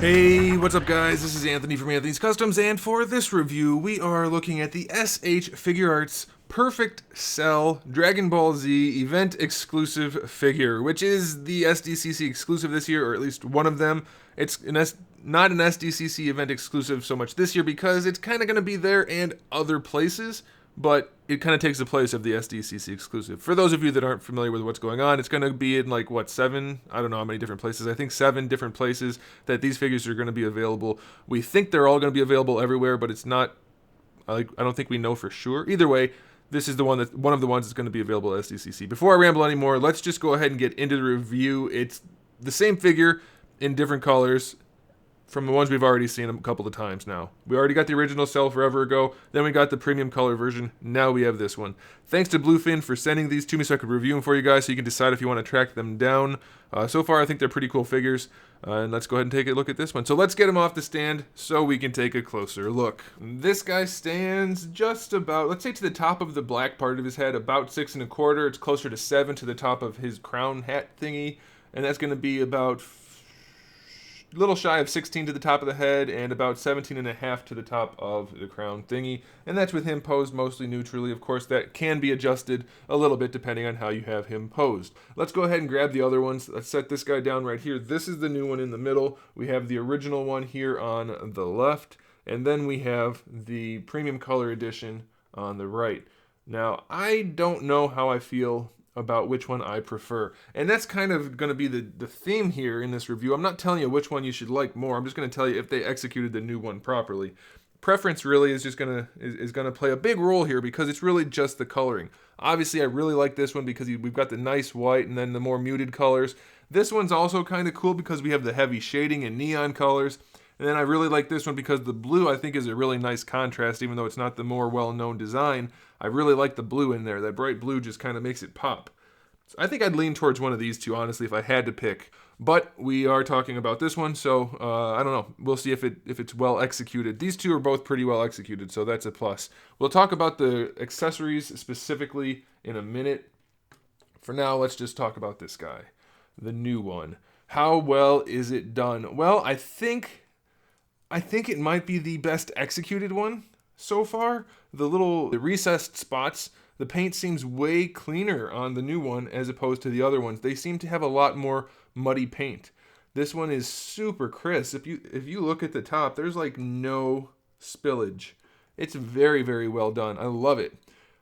Hey, what's up guys? This is Anthony from Anthony's Customs, and for this review, we are looking at the SH Figuarts Perfect Cell Dragon Ball Z event exclusive figure, which is the SDCC exclusive this year, or at least one of them. It's not an SDCC event exclusive so much this year because it's kind of going to be there and other places, but it kind of takes the place of the SDCC exclusive. For those of you that aren't familiar with what's going on, it's going to be in like, what, 7? I don't know how many different places. I think 7 different places that these figures are going to be available. We think they're all going to be available everywhere, but it's not, I don't think we know for sure. Either way, this is one of the ones that's going to be available at SDCC. Before I ramble anymore, let's just go ahead and get into the review. It's the same figure in different colors from the ones we've already seen a couple of times now. We already got the original cell forever ago, then we got the premium color version, now we have this one. Thanks to Bluefin for sending these to me so I could review them for you guys so you can decide if you want to track them down. So far I think they're pretty cool figures, and let's go ahead and take a look at this one. So let's get him off the stand so we can take a closer look. This guy stands just about, let's say to the top of the black part of his head, about 6 1/4. It's closer to 7 to the top of his crown hat thingy, and that's going to be about little shy of 16 to the top of the head and about 17.5 to the top of the crown thingy, and that's with him posed mostly neutrally. Of course, that can be adjusted a little bit depending on how you have him posed. Let's go ahead and grab the other ones. Let's set this guy down right here. This is the new one in the middle. We have the original one here on the left, and then we have the premium color edition on the right. Now, I don't know how I feel about which one I prefer. And that's kind of going to be the theme here in this review. I'm not telling you which one you should like more. I'm just going to tell you if they executed the new one properly. Preference really is just going to play a big role here because it's really just the coloring. Obviously, I really like this one because we've got the nice white and then the more muted colors. This one's also kind of cool because we have the heavy shading and neon colors. And then I really like this one because the blue I think is a really nice contrast, even though it's not the more well-known design. I really like the blue in there. That bright blue just kind of makes it pop. So I think I'd lean towards one of these two, honestly, if I had to pick. But we are talking about this one, so I don't know. We'll see if it's well executed. These two are both pretty well executed, so that's a plus. We'll talk about the accessories specifically in a minute. For now, let's just talk about this guy, the new one. How well is it done? Well, I think it might be the best executed one so far. The recessed spots, the paint seems way cleaner on the new one as opposed to the other ones. They seem to have a lot more muddy paint. This one is super crisp. If you look at the top, there's like no spillage. It's very, very well done. I love it.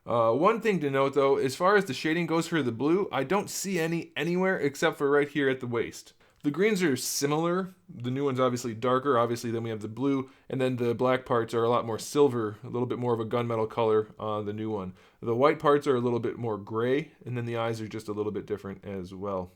One thing to note though, as far as the shading goes for the blue, I don't see any anywhere except for right here at the waist. The greens are similar. The new one's obviously darker, obviously, then we have the blue, and then the black parts are a lot more silver, a little bit more of a gunmetal color on the new one. The white parts are a little bit more gray, and then the eyes are just a little bit different as well.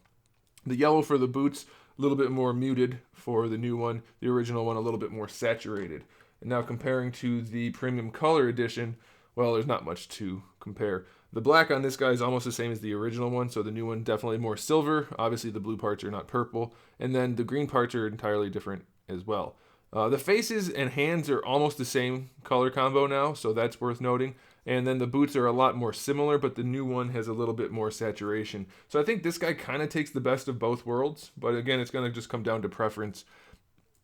The yellow for the boots, a little bit more muted for the new one. The original one, a little bit more saturated. And now comparing to the premium color edition, well, there's not much to compare. The black on this guy is almost the same as the original one, so the new one definitely more silver. Obviously, the blue parts are not purple. And then the green parts are entirely different as well. The faces and hands are almost the same color combo now, so that's worth noting. And then the boots are a lot more similar, but the new one has a little bit more saturation. So I think this guy kind of takes the best of both worlds, but again, it's going to just come down to preference.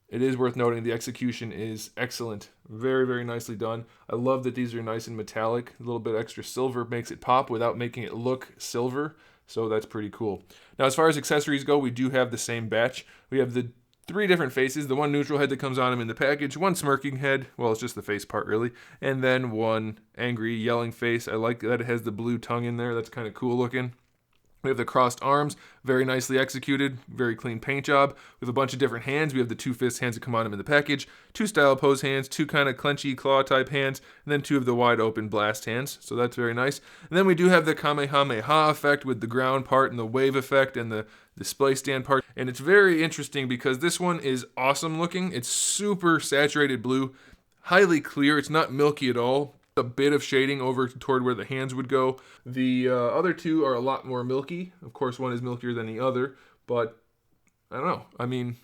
It is worth noting the execution is excellent. Very, very nicely done. I love that these are nice and metallic. A little bit extra silver makes it pop without making it look silver. So that's pretty cool. Now, as far as accessories go, we do have the same batch. We have the 3 different faces. The one neutral head that comes on him in the package. One smirking head. Well, it's just the face part, really. And then one angry, yelling face. I like that it has the blue tongue in there. That's kind of cool looking. We have the crossed arms, very nicely executed, very clean paint job. We have a bunch of different hands. We have the 2 fist hands that come on him in the package, 2 style pose hands, 2 kind of clenchy claw type hands, and then 2 of the wide open blast hands. So that's very nice. And then we do have the Kamehameha effect with the ground part and the wave effect and the display stand part. And it's very interesting because this one is awesome looking. It's super saturated blue, highly clear. It's not milky at all. A bit of shading over toward where the hands would go. The other 2 are a lot more milky. Of course, one is milkier than the other, but I don't know. I mean,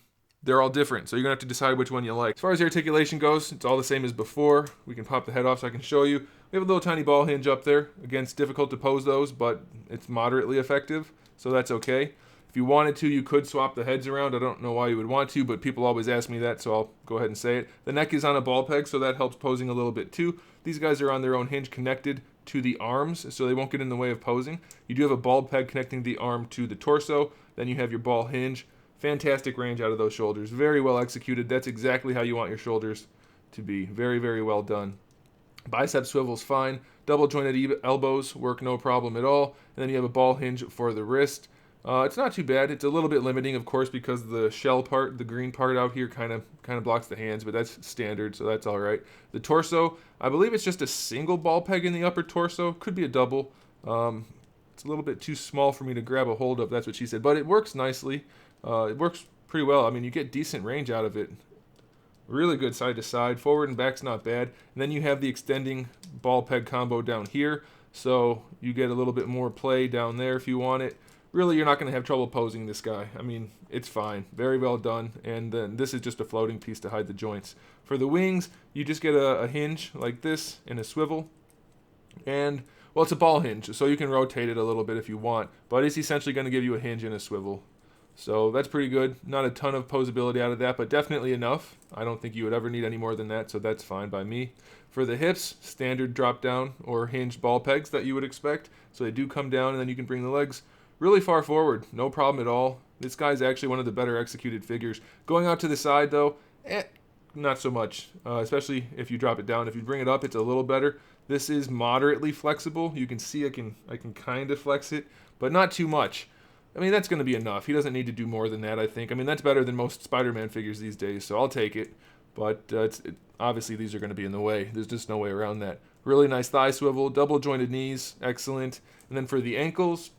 they're all different, so you're going to have to decide which one you like. As far as the articulation goes, it's all the same as before. We can pop the head off so I can show you. We have a little tiny ball hinge up there. Again, it's difficult to pose those, but it's moderately effective, so that's okay. If If you wanted to, you could swap the heads around. I don't know why you would want to, but people always ask me that, so I'll go ahead and say it. The neck is on a ball peg, so that helps posing a little bit too. These guys are on their own hinge connected to the arms, so they won't get in the way of posing. You do have a ball peg connecting the arm to the torso. Then you have your ball hinge. Fantastic range out of those shoulders. Very well executed. That's exactly how you want your shoulders to be. Very, very well done. Bicep swivel's fine. Double jointed elbows work no problem at all. And then you have a ball hinge for the wrist. It's not too bad. It's a little bit limiting, of course, because the shell part, the green part out here, kind of blocks the hands, but that's standard, so that's all right. The torso, I believe it's just a single ball peg in the upper torso. Could be a double. It's a little bit too small for me to grab a hold of. That's what she said, but it works nicely. It works pretty well. I mean, you get decent range out of it. Really good side to side. Forward and back's not bad. And then you have the extending ball peg combo down here, so you get a little bit more play down there if you want it. Really, you're not going to have trouble posing this guy. I mean, it's fine. Very well done. And then this is just a floating piece to hide the joints. For the wings, you just get a hinge like this and a swivel. And, well, it's a ball hinge, so you can rotate it a little bit if you want. But it's essentially going to give you a hinge and a swivel. So that's pretty good. Not a ton of posability out of that, but definitely enough. I don't think you would ever need any more than that, so that's fine by me. For the hips, standard drop down or hinged ball pegs that you would expect. So they do come down, and then you can bring the legs really far forward. No problem at all. This guy's actually one of the better executed figures. Going out to the side, though, not so much, especially if you drop it down. If you bring it up, it's a little better. This is moderately flexible. You can see I can kind of flex it, but not too much. I mean, that's going to be enough. He doesn't need to do more than that, I think. I mean, that's better than most Spider-Man figures these days, so I'll take it. But obviously, these are going to be in the way. There's just no way around that. Really nice thigh swivel, double jointed knees, excellent. And then for the ankles,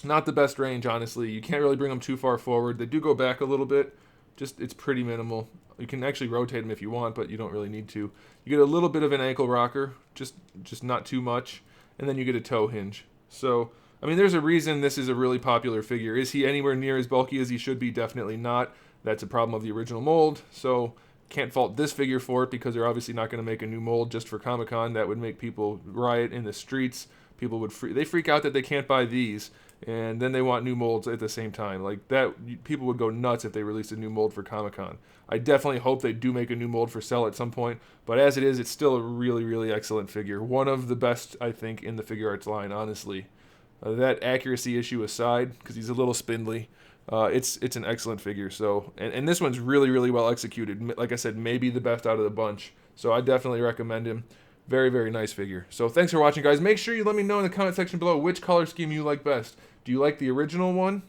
not the best range, honestly. You can't really bring them too far forward. They do go back a little bit. Just, it's pretty minimal. You can actually rotate them if you want, but you don't really need to. You get a little bit of an ankle rocker, just not too much. And then you get a toe hinge. So, I mean, there's a reason this is a really popular figure. Is he anywhere near as bulky as he should be? Definitely not. That's a problem of the original mold. So, can't fault this figure for it because they're obviously not going to make a new mold just for Comic-Con. That would make people riot in the streets. People would they freak out that they can't buy these, and then they want new molds at the same time. Like that, people would go nuts if they released a new mold for Comic-Con. I definitely hope they do make a new mold for sale at some point, but as it is, it's still a really, really excellent figure. One of the best, I think, in the Figuarts line, honestly. That accuracy issue aside, because he's a little spindly, it's an excellent figure. So, and this one's really, really well executed. Like I said, maybe the best out of the bunch. So I definitely recommend him. Very, very nice figure. So thanks for watching, guys. Make sure you let me know in the comment section below which color scheme you like best. Do you like the original one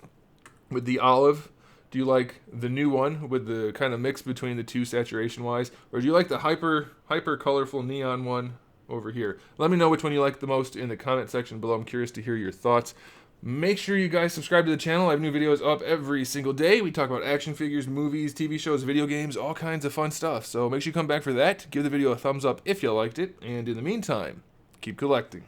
with the olive? Do you like the new one with the kind of mix between the two saturation-wise? Or do you like the hyper colorful neon one over here? Let me know which one you like the most in the comment section below. I'm curious to hear your thoughts. Make sure you guys subscribe to the channel. I have new videos up every single day. We talk about action figures, movies, TV shows, video games, all kinds of fun stuff. So make sure you come back for that. Give the video a thumbs up if you liked it. And in the meantime, keep collecting.